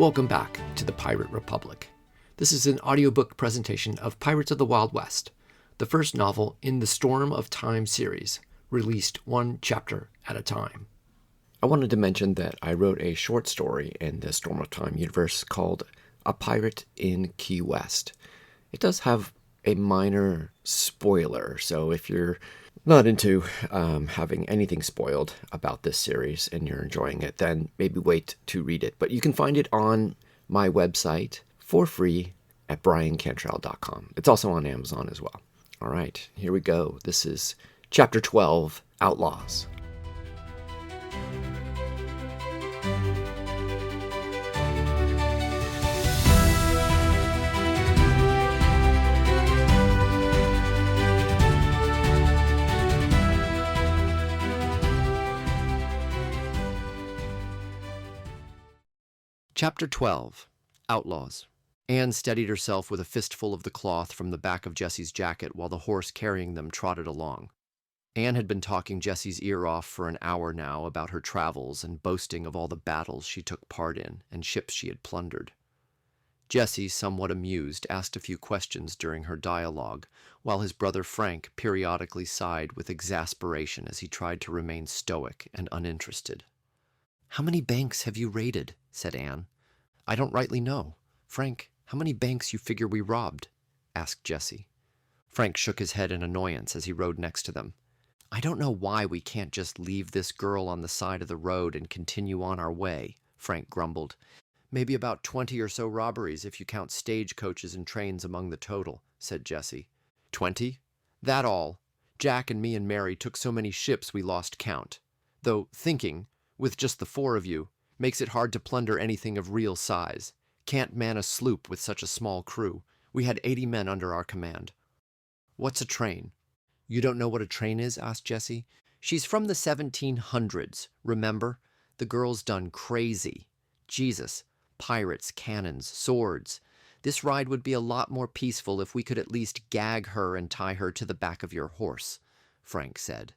Welcome back to the Pirate Republic. This is an audiobook presentation of Pirates of the Wild West, the first novel in the Storm of Time series, released one chapter at a time. I wanted to mention that I wrote a short story in the Storm of Time universe called A Pirate in Key West. It does have a minor spoiler, so if you're not into having anything spoiled about this series and you're enjoying it, then maybe wait to read it. But you can find it on my website for free at briancantrell.com. It's also on Amazon as well. All right, here we go. This is Chapter 12, Outlaws. Chapter 12, Outlaws. Anne steadied herself with a fistful of the cloth from the back of Jessie's jacket while the horse carrying them trotted along. Anne had been talking Jessie's ear off for an hour now about her travels and boasting of all the battles she took part in and ships she had plundered. Jessie, somewhat amused, asked a few questions during her dialogue, while his brother Frank periodically sighed with exasperation as he tried to remain stoic and uninterested. "How many banks have you raided?" said Anne. "I don't rightly know. Frank, how many banks you figure we robbed?" asked Jessie. Frank shook his head in annoyance as he rode next to them. "I don't know why we can't just leave this girl on the side of the road and continue on our way," Frank grumbled. "Maybe about 20 or so robberies if you count stagecoaches and trains among the total," said Jessie. 20? That all. Jack and me and Mary took so many ships we lost count. Though thinking, with just the four of you, makes it hard to plunder anything of real size. Can't man a sloop with such a small crew. We had 80 men under our command." "What's a train?" "You don't know what a train is?" asked Jessie. "She's from the 1700s, remember? The girl's done crazy. Jesus, pirates, cannons, swords. This ride would be a lot more peaceful if we could at least gag her and tie her to the back of your horse," Frank said.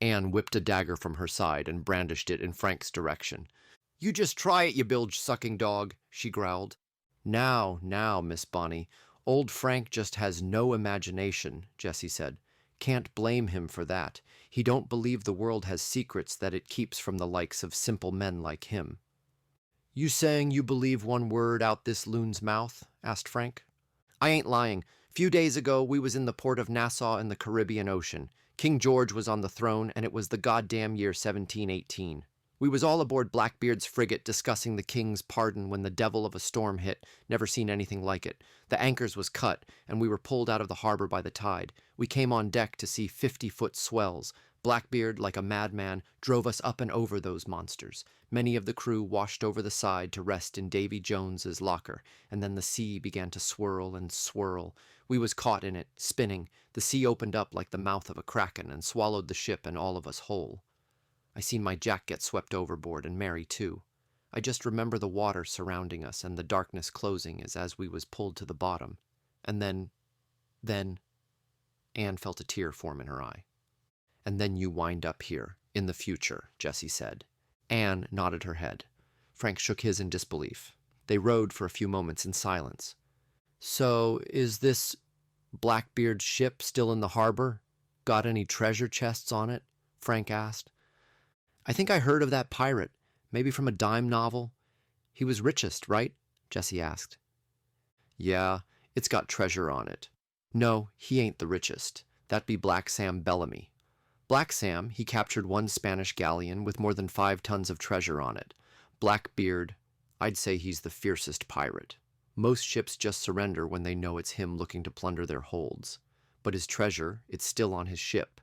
Anne whipped a dagger from her side and brandished it in Frank's direction. "You just try it, you bilge-sucking dog," she growled. Now, Miss Bonny. Old Frank just has no imagination," Jessie said. "Can't blame him for that. He don't believe the world has secrets that it keeps from the likes of simple men like him." "You saying you believe one word out this loon's mouth?" asked Frank. "I ain't lying. Few days ago we was in the port of Nassau in the Caribbean Ocean. King George was on the throne, and it was the goddamn year 1718. We was all aboard Blackbeard's frigate discussing the king's pardon when the devil of a storm hit. Never seen anything like it. The anchors was cut, and we were pulled out of the harbor by the tide. We came on deck to see 50-foot swells. Blackbeard, like a madman, drove us up and over those monsters. Many of the crew washed over the side to rest in Davy Jones's locker, and then the sea began to swirl and swirl. We was caught in it, spinning. The sea opened up like the mouth of a kraken and swallowed the ship and all of us whole. I seen my Jack get swept overboard, and Mary too. I just remember the water surrounding us and the darkness closing as we was pulled to the bottom. And then, Anne felt a tear form in her eye. "And then you wind up here, in the future," Jessie said. Anne nodded her head. Frank shook his in disbelief. They rode for a few moments in silence. "So, is this Blackbeard's ship still in the harbor? Got any treasure chests on it?" Frank asked. "I think I heard of that pirate, maybe from a dime novel. He was richest, right?" Jessie asked. "Yeah, it's got treasure on it. No, he ain't the richest. That be Black Sam Bellamy. Black Sam, he captured one Spanish galleon with more than 5 tons of treasure on it. Blackbeard, I'd say he's the fiercest pirate. Most ships just surrender when they know it's him looking to plunder their holds. But his treasure, it's still on his ship.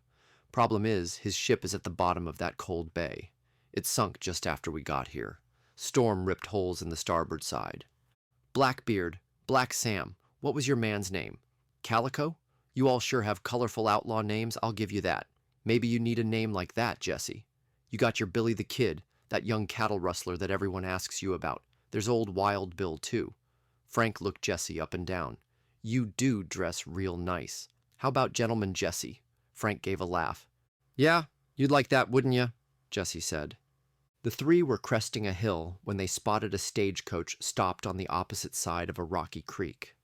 Problem is, his ship is at the bottom of that cold bay. It sunk just after we got here. Storm ripped holes in the starboard side. Blackbeard, Black Sam, what was your man's name? Calico? You all sure have colorful outlaw names, I'll give you that. Maybe you need a name like that, Jessie. You got your Billy the Kid, that young cattle rustler that everyone asks you about. There's old Wild Bill, too." Frank looked Jessie up and down. "You do dress real nice. How about Gentleman Jesse?" Frank gave a laugh. "Yeah, you'd like that, wouldn't you?" Jessie said. The three were cresting a hill when they spotted a stagecoach stopped on the opposite side of a rocky creek.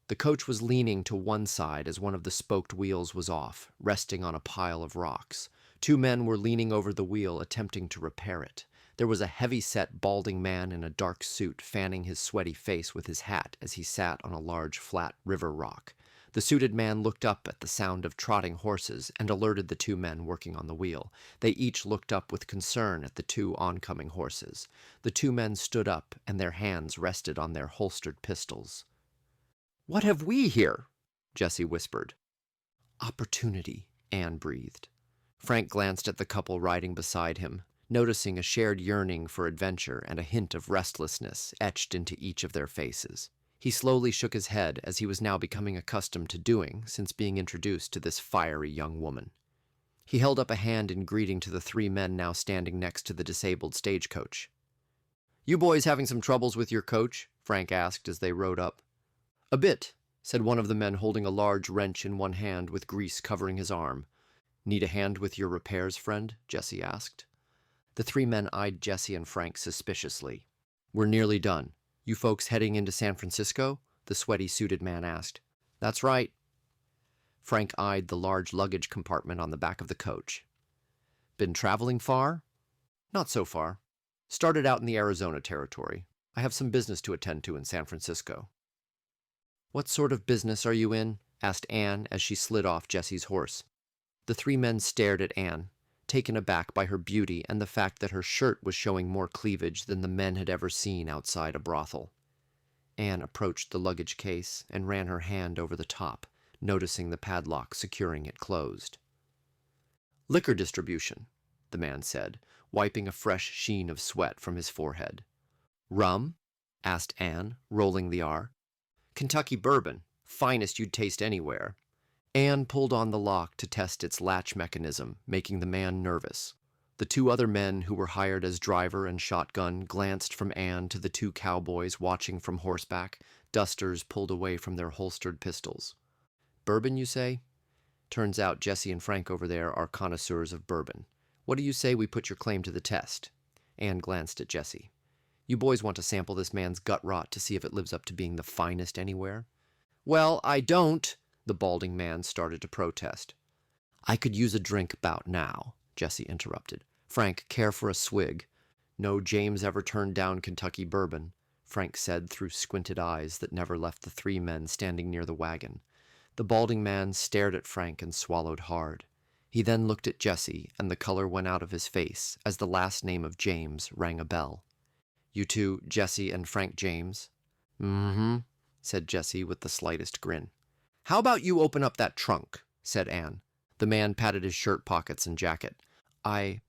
The coach was leaning to one side as one of the spoked wheels was off, resting on a pile of rocks. Two men were leaning over the wheel, attempting to repair it. There was a heavy-set, balding man in a dark suit fanning his sweaty face with his hat as he sat on a large, flat river rock. The suited man looked up at the sound of trotting horses and alerted the two men working on the wheel. They each looked up with concern at the two oncoming horses. The two men stood up, and their hands rested on their holstered pistols. "What have we here?" Jessie whispered. "Opportunity," Anne breathed. Frank glanced at the couple riding beside him, noticing a shared yearning for adventure and a hint of restlessness etched into each of their faces. He slowly shook his head, as he was now becoming accustomed to doing since being introduced to this fiery young woman. He held up a hand in greeting to the three men now standing next to the disabled stagecoach. "You boys having some troubles with your coach?" Frank asked as they rode up. "A bit," said one of the men, holding a large wrench in one hand with grease covering his arm. "Need a hand with your repairs, friend?" Jessie asked. The three men eyed Jessie and Frank suspiciously. "We're nearly done. You folks heading into San Francisco?" the sweaty suited man asked. "That's right." Frank eyed the large luggage compartment on the back of the coach. "Been traveling far?" "Not so far. Started out in the Arizona territory. I have some business to attend to in San Francisco." "What sort of business are you in?" asked Anne as she slid off Jessie's horse. The three men stared at Anne, taken aback by her beauty and the fact that her shirt was showing more cleavage than the men had ever seen outside a brothel. Anne approached the luggage case and ran her hand over the top, noticing the padlock securing it closed. "Liquor distribution," the man said, wiping a fresh sheen of sweat from his forehead. "Rum?" asked Anne, rolling the R. "Kentucky bourbon, finest you'd taste anywhere." Anne pulled on the lock to test its latch mechanism, making the man nervous. The two other men who were hired as driver and shotgun glanced from Anne to the two cowboys watching from horseback, dusters pulled away from their holstered pistols. "Bourbon, you say? Turns out Jessie and Frank over there are connoisseurs of bourbon. What do you say we put your claim to the test?" Anne glanced at Jessie. "You boys want to sample this man's gut rot to see if it lives up to being the finest anywhere?" "Well, I don't," the balding man started to protest. "I could use a drink about now," Jessie interrupted. "Frank, care for a swig?" "No James ever turned down Kentucky bourbon," Frank said through squinted eyes that never left the three men standing near the wagon. The balding man stared at Frank and swallowed hard. He then looked at Jessie, and the color went out of his face as the last name of James rang a bell. "You two, Jessie and Frank James?" "Mm-hmm," said Jessie with the slightest grin. "How about you open up that trunk?" said Anne. The man patted his shirt pockets and jacket. I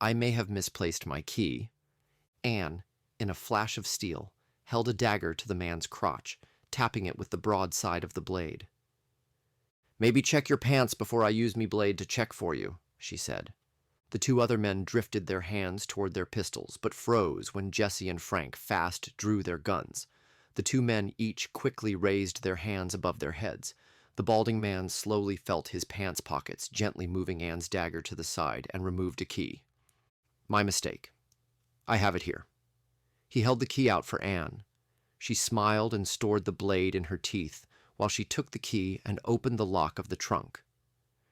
may have misplaced my key." Anne, in a flash of steel, held a dagger to the man's crotch, tapping it with the broad side of the blade. "Maybe check your pants before I use me blade to check for you," she said. The two other men drifted their hands toward their pistols, but froze when Jessie and Frank fast drew their guns. The two men each quickly raised their hands above their heads. The balding man slowly felt his pants pockets, gently moving Anne's dagger to the side, and removed a key. "My mistake. I have it here." He held the key out for Anne. She smiled and stored the blade in her teeth, while she took the key and opened the lock of the trunk.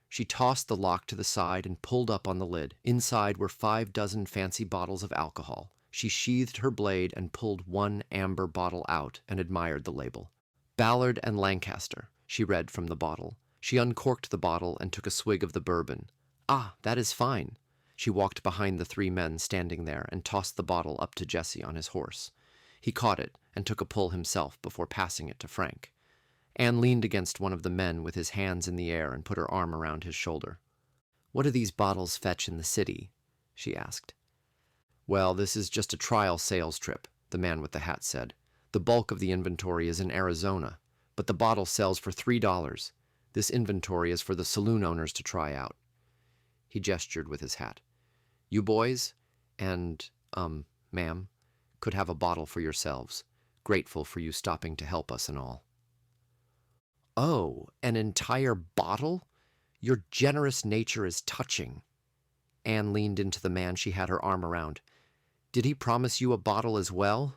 She tossed the lock to the side and pulled up on the lid. Inside were 5 dozen fancy bottles of alcohol. She sheathed her blade and pulled one amber bottle out and admired the label. "Ballard and Lancaster," she read from the bottle. She uncorked the bottle and took a swig of the bourbon. "Ah, that is fine." She walked behind the three men standing there and tossed the bottle up to Jessie on his horse. He caught it and took a pull himself before passing it to Frank. Anne leaned against one of the men with his hands in the air and put her arm around his shoulder. "What do these bottles fetch in the city?" she asked. "Well, this is just a trial sales trip," the man with the hat said. "The bulk of the inventory is in Arizona, but the bottle sells for $3. This inventory is for the saloon owners to try out." He gestured with his hat. "You boys, and, ma'am, could have a bottle for yourselves. Grateful for you stopping to help us and all." "Oh, an entire bottle? Your generous nature is touching." Anne leaned into the man she had her arm around. Did he promise you a bottle as well?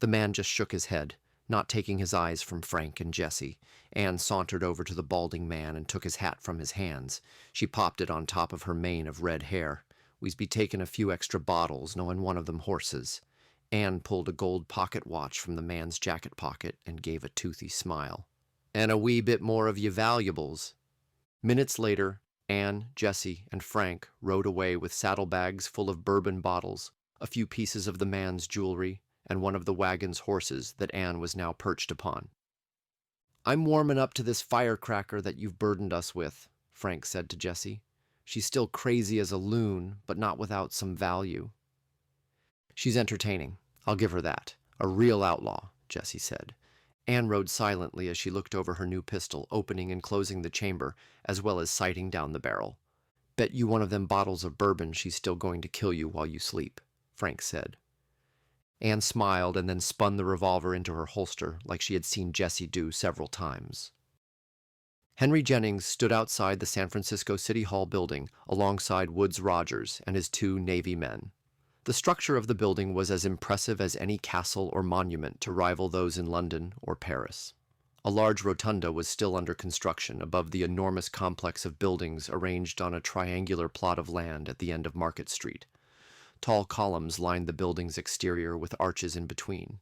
The man just shook his head, not taking his eyes from Frank and Jessie. Anne sauntered over to the balding man and took his hat from his hands. She popped it on top of her mane of red hair. "We's be taking a few extra bottles, knowing one of them horses." Anne pulled a gold pocket watch from the man's jacket pocket and gave a toothy smile. "And a wee bit more of ye valuables." Minutes later, Anne, Jessie, and Frank rode away with saddlebags full of bourbon bottles, a few pieces of the man's jewelry, and one of the wagon's horses that Anne was now perched upon. "I'm warming up to this firecracker that you've burdened us with," Frank said to Jessie. "She's still crazy as a loon, but not without some value." "She's entertaining. I'll give her that. A real outlaw," Jessie said. Anne rode silently as she looked over her new pistol, opening and closing the chamber, as well as sighting down the barrel. "Bet you one of them bottles of bourbon she's still going to kill you while you sleep," Frank said. Anne smiled and then spun the revolver into her holster like she had seen Jessie do several times. Henry Jennings stood outside the San Francisco City Hall building alongside Woods Rogers and his 2 Navy men. The structure of the building was as impressive as any castle or monument to rival those in London or Paris. A large rotunda was still under construction above the enormous complex of buildings arranged on a triangular plot of land at the end of Market Street. Tall columns lined the building's exterior with arches in between.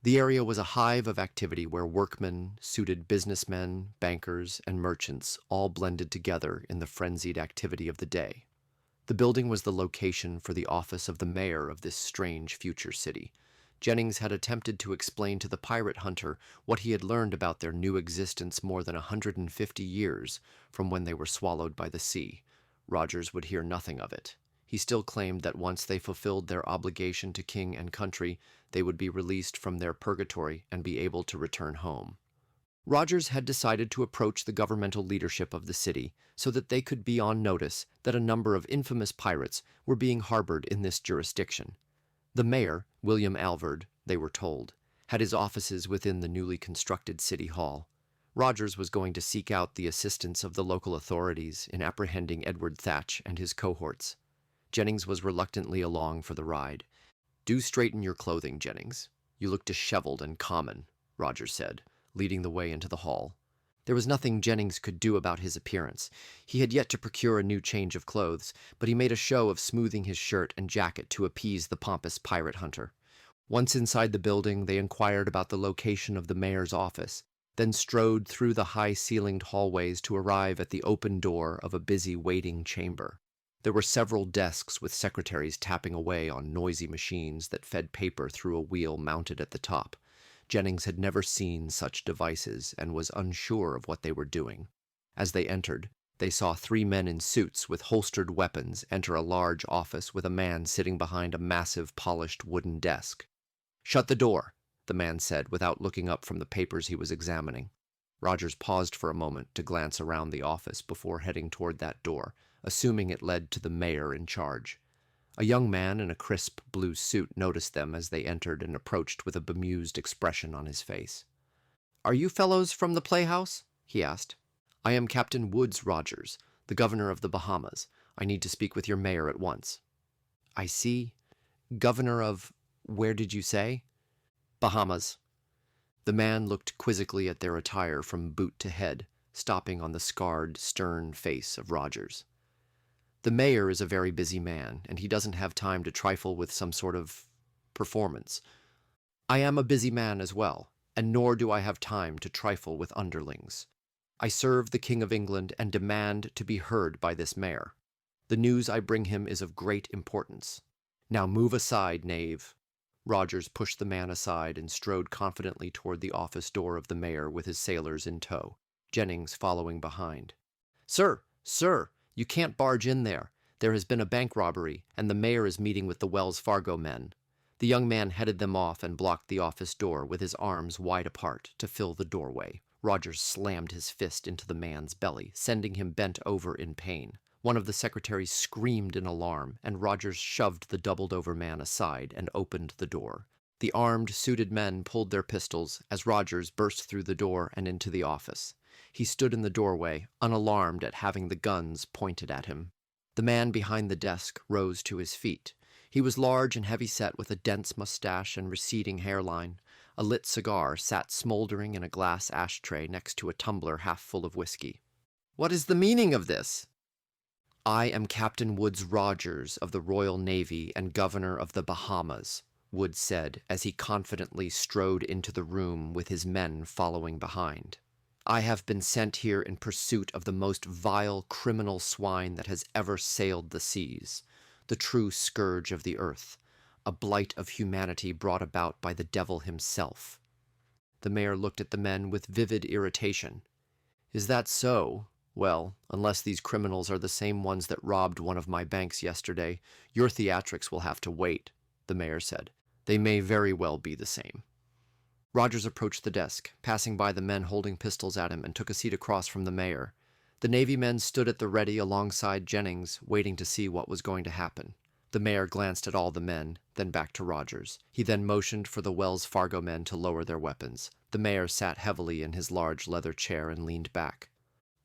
The area was a hive of activity where workmen, suited businessmen, bankers, and merchants all blended together in the frenzied activity of the day. The building was the location for the office of the mayor of this strange future city. Jennings had attempted to explain to the pirate hunter what he had learned about their new existence more than 150 years from when they were swallowed by the sea. Rogers would hear nothing of it. He still claimed that once they fulfilled their obligation to king and country, they would be released from their purgatory and be able to return home. Rogers had decided to approach the governmental leadership of the city so that they could be on notice that a number of infamous pirates were being harbored in this jurisdiction. The mayor, William Alvord, they were told, had his offices within the newly constructed city hall. Rogers was going to seek out the assistance of the local authorities in apprehending Edward Thatch and his cohorts. Jennings was reluctantly along for the ride. "Do straighten your clothing, Jennings. You look disheveled and common," Rogers said, leading the way into the hall. There was nothing Jennings could do about his appearance. He had yet to procure a new change of clothes, but he made a show of smoothing his shirt and jacket to appease the pompous pirate hunter. Once inside the building, they inquired about the location of the mayor's office, then strode through the high-ceilinged hallways to arrive at the open door of a busy waiting chamber. There were several desks with secretaries tapping away on noisy machines that fed paper through a wheel mounted at the top. Jennings had never seen such devices and was unsure of what they were doing. As they entered, they saw 3 men in suits with holstered weapons enter a large office with a man sitting behind a massive polished wooden desk. "Shut the door," the man said without looking up from the papers he was examining. Rogers paused for a moment to glance around the office before heading toward that door, assuming it led to the mayor in charge. A young man in a crisp blue suit noticed them as they entered and approached with a bemused expression on his face. "Are you fellows from the playhouse?" he asked. "I am Captain Woods Rogers, the governor of the Bahamas. I need to speak with your mayor at once." "I see. Governor of... where did you say?" "Bahamas." The man looked quizzically at their attire from boot to head, stopping on the scarred, stern face of Rogers. "The mayor is a very busy man, and he doesn't have time to trifle with some sort of performance. I am a busy man as well, and nor do I have time to trifle with underlings. I serve the King of England and demand to be heard by this mayor. The news I bring him is of great importance. Now move aside, knave." Rogers pushed the man aside and strode confidently toward the office door of the mayor with his sailors in tow, Jennings following behind. "Sir, sir! You can't barge in there. There has been a bank robbery, and the mayor is meeting with the Wells Fargo men." The young man headed them off and blocked the office door with his arms wide apart to fill the doorway. Rogers slammed his fist into the man's belly, sending him bent over in pain. One of the secretaries screamed in alarm, and Rogers shoved the doubled-over man aside and opened the door. The armed, suited men pulled their pistols as Rogers burst through the door and into the office. He stood in the doorway, unalarmed at having the guns pointed at him. The man behind the desk rose to his feet. He was large and heavy-set with a dense mustache and receding hairline. A lit cigar sat smoldering in a glass ashtray next to a tumbler half full of whiskey. "What is the meaning of this?" "I am Captain Woods Rogers of the Royal Navy and Governor of the Bahamas," Woods said as he confidently strode into the room with his men following behind. "I have been sent here in pursuit of the most vile criminal swine that has ever sailed the seas, the true scourge of the earth, a blight of humanity brought about by the devil himself." The mayor looked at the men with vivid irritation. "Is that so? Well, unless these criminals are the same ones that robbed one of my banks yesterday, your theatrics will have to wait," the mayor said. "They may very well be the same." Rogers approached the desk, passing by the men holding pistols at him, and took a seat across from the mayor. The Navy men stood at the ready alongside Jennings, waiting to see what was going to happen. The mayor glanced at all the men, then back to Rogers. He then motioned for the Wells Fargo men to lower their weapons. The mayor sat heavily in his large leather chair and leaned back.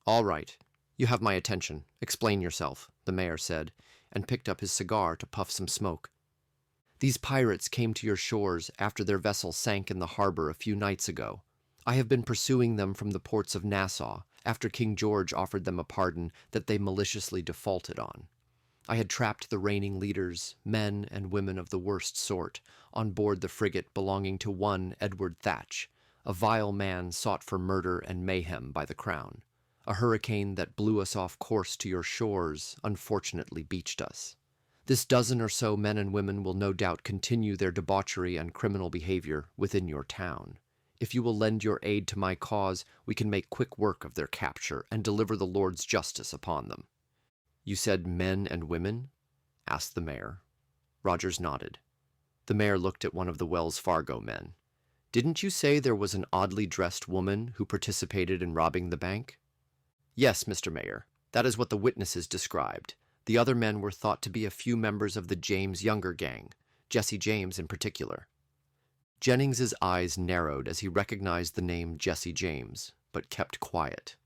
"All right. You have my attention. Explain yourself," the mayor said, and picked up his cigar to puff some smoke. "These pirates came to your shores after their vessel sank in the harbor a few nights ago. I have been pursuing them from the ports of Nassau, after King George offered them a pardon that they maliciously defaulted on. I had trapped the reigning leaders, men and women of the worst sort, on board the frigate belonging to one Edward Thatch, a vile man sought for murder and mayhem by the crown. A hurricane that blew us off course to your shores unfortunately beached us. This dozen or so men and women will no doubt continue their debauchery and criminal behavior within your town. If you will lend your aid to my cause, we can make quick work of their capture and deliver the Lord's justice upon them." "You said men and women?" asked the mayor. Rogers nodded. The mayor looked at one of the Wells Fargo men. "Didn't you say there was an oddly dressed woman who participated in robbing the bank?" "Yes, Mr. Mayor. That is what the witnesses described. The other men were thought to be a few members of the James Younger gang, Jesse James in particular." Jennings's eyes narrowed as he recognized the name Jesse James, but kept quiet.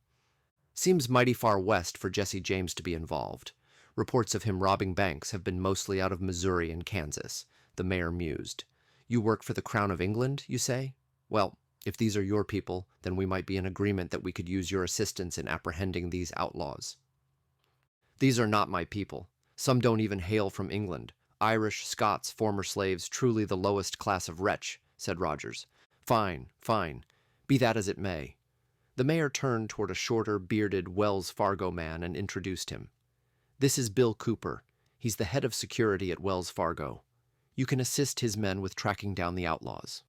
"Seems mighty far west for Jesse James to be involved. Reports of him robbing banks have been mostly out of Missouri and Kansas," the mayor mused. "You work for the Crown of England, you say? Well, if these are your people, then we might be in agreement that we could use your assistance in apprehending these outlaws." "These are not my people. Some don't even hail from England. Irish, Scots, former slaves, truly the lowest class of wretch," said Rogers. "Fine, fine. Be that as it may." The mayor turned toward a shorter, bearded Wells Fargo man and introduced him. "This is Bill Cooper. He's the head of security at Wells Fargo. You can assist his men with tracking down the outlaws."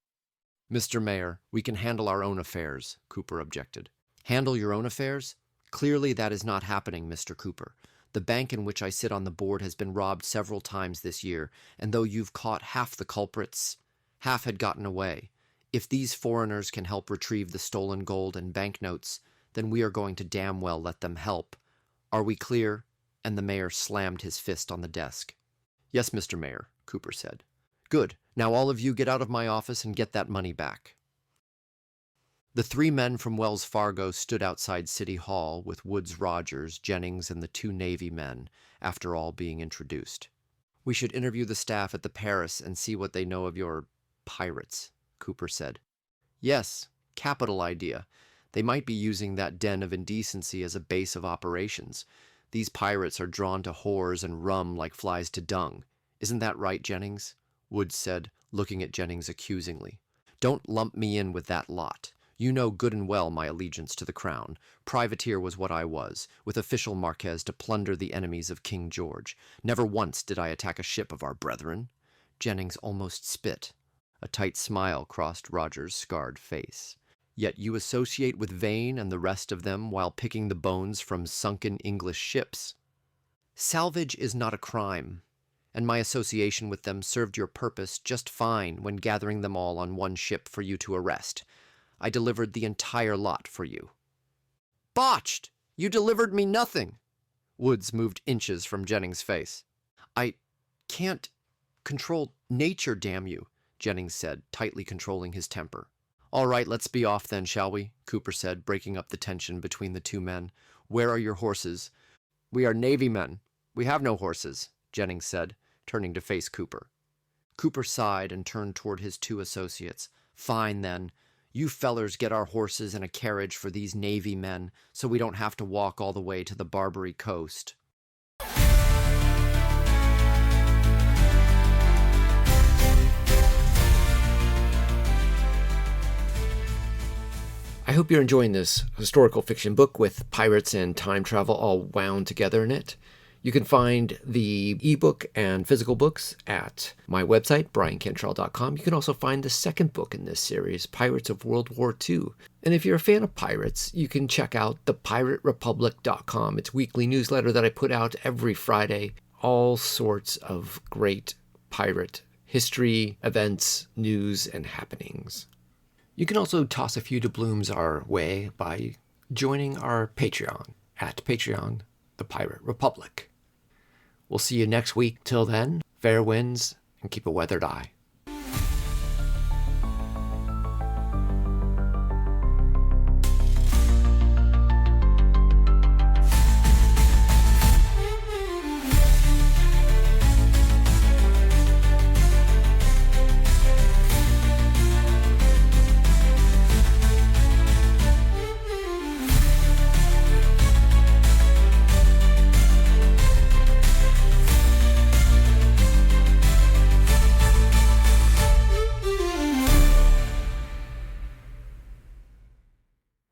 "Mr. Mayor, we can handle our own affairs," Cooper objected. "Handle your own affairs? Clearly that is not happening, Mr. Cooper. The bank in which I sit on the board has been robbed several times this year, and though you've caught half the culprits, half had gotten away. If these foreigners can help retrieve the stolen gold and banknotes, then we are going to damn well let them help. Are we clear?" And the mayor slammed his fist on the desk. "Yes, Mr. Mayor," Cooper said. "Good. Now all of you get out of my office and get that money back." The three men from Wells Fargo stood outside City Hall with Woods Rogers, Jennings, and the two Navy men, after all being introduced. "We should interview the staff at the Paris and see what they know of your pirates," Cooper said. "Yes, capital idea. They might be using that den of indecency as a base of operations. These pirates are drawn to whores and rum like flies to dung. Isn't that right, Jennings?" Woods said, looking at Jennings accusingly. "Don't lump me in with that lot. You know good and well my allegiance to the crown. Privateer was what I was, with official marquez to plunder the enemies of King George. Never once did I attack a ship of our brethren." Jennings almost spit. A tight smile crossed Roger's scarred face. "Yet you associate with Vane and the rest of them while picking the bones from sunken English ships." "Salvage is not a crime, and my association with them served your purpose just fine when gathering them all on one ship for you to arrest. I delivered the entire lot for you." "Botched! You delivered me nothing!" Woods moved inches from Jennings' face. "I can't control nature, damn you," Jennings said, tightly controlling his temper. "All right, let's be off then, shall we?" Cooper said, breaking up the tension between the two men. "Where are your horses?" "We are Navy men. We have no horses," Jennings said, turning to face Cooper. Cooper sighed and turned toward his two associates. Fine, then. You fellers get our horses and a carriage for these Navy men, so we don't have to walk all the way to the Barbary coast. I hope you're enjoying this historical fiction book with pirates and time travel all wound together in it. You can find the ebook and physical books at my website, briancantrell.com. You can also find the second book in this series, Pirates of World War II. And if you're a fan of pirates, you can check out thepiraterepublic.com. It's a weekly newsletter that I put out every Friday. All sorts of great pirate history, events, news, and happenings. You can also toss a few doubloons our way by joining our Patreon at Patreon, The Pirate Republic. We'll see you next week. Till then, fair winds and keep a weathered eye.